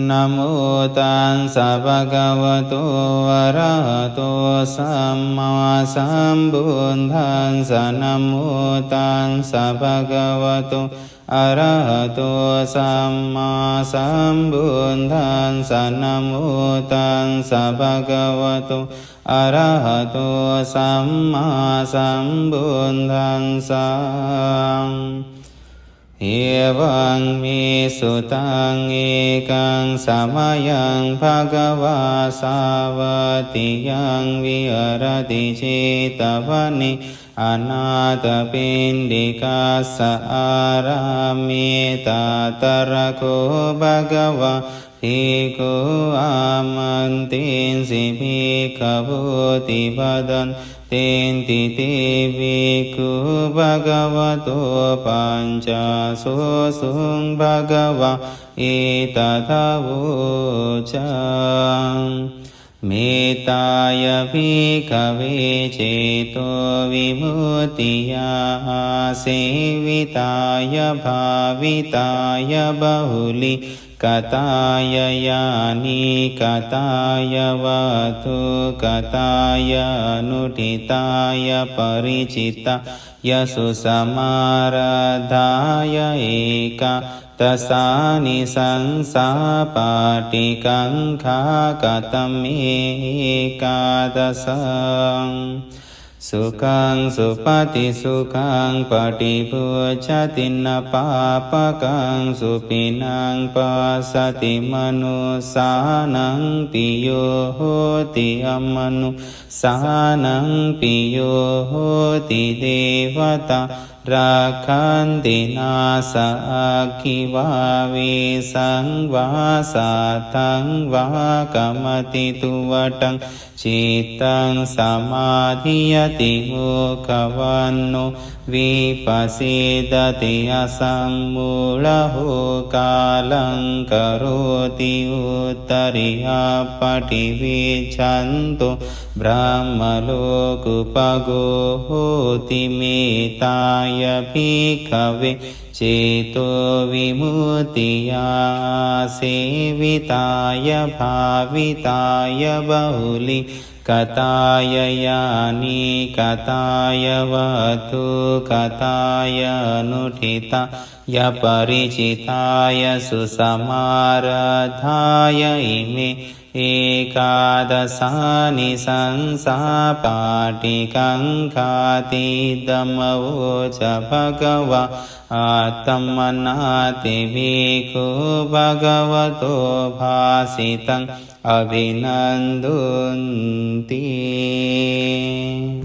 นะโมตัสสะภะคะวะโตอะระหะโตสัมมาสัมพุทธัสสะนะโมตัสสะภะคะวะโตอะระหะโตสัมมาสัมพุทธัสสะนะโมตัสสะภะคะวะโตอะระหะโตสัมมาสัมพุทธัสสะเอวังมิสุตังเอกังสมยังภะคะวาสาวติยังวิหารติจิตวนิอนาถปิณฑิกาสสะอารามิตาตระโคภะคะวะภิกขุอามันตินสิภิกขวุติปดันตินติติภิกขุภะคะวะโตปัญจสุสุงภะคะวะอิตถะวุจังเมตตายภิกขเวเจโตวิมุตติยาเสวิตายภาวิตายบาหุลิกตายญาณิกตายวัตถุกตายอนุทิตายปริจิตายสุสมาราธายเอกตัสสานิสังสาปาติกังขากตเมกาตัสสังสุขังสุปฏิสุขังปฏิพุชตินะปาปะกังสุปินังปัสสติมนุสานังปิโยโหติอมนุสานังปิโยโหติเทวตาราคันตินาสะกิวาวิสังวาสัตถังวากรรมติตุวตังจิตตังสมาธิยติมุขวันโนวิปัสสิดติอสัมมูลโหกาลังกโรติอุตริยปฏิวิชันโตบรมโลกุปโกโหติเมตตายภิกขเวเจโตวิมุตติยาเสวิตายภาวิตายบาหุลิกตายญาณิกตายวัตถุกตายอนุทิตายปริจิตายสุสมาราธายอิเมเอกาทัสสานิสังสาปาติกังขาติธัมโมจะภะคะวะอะตัมมนาติภิกขุภะคะวะโตภาสิตังอภินันทุนติ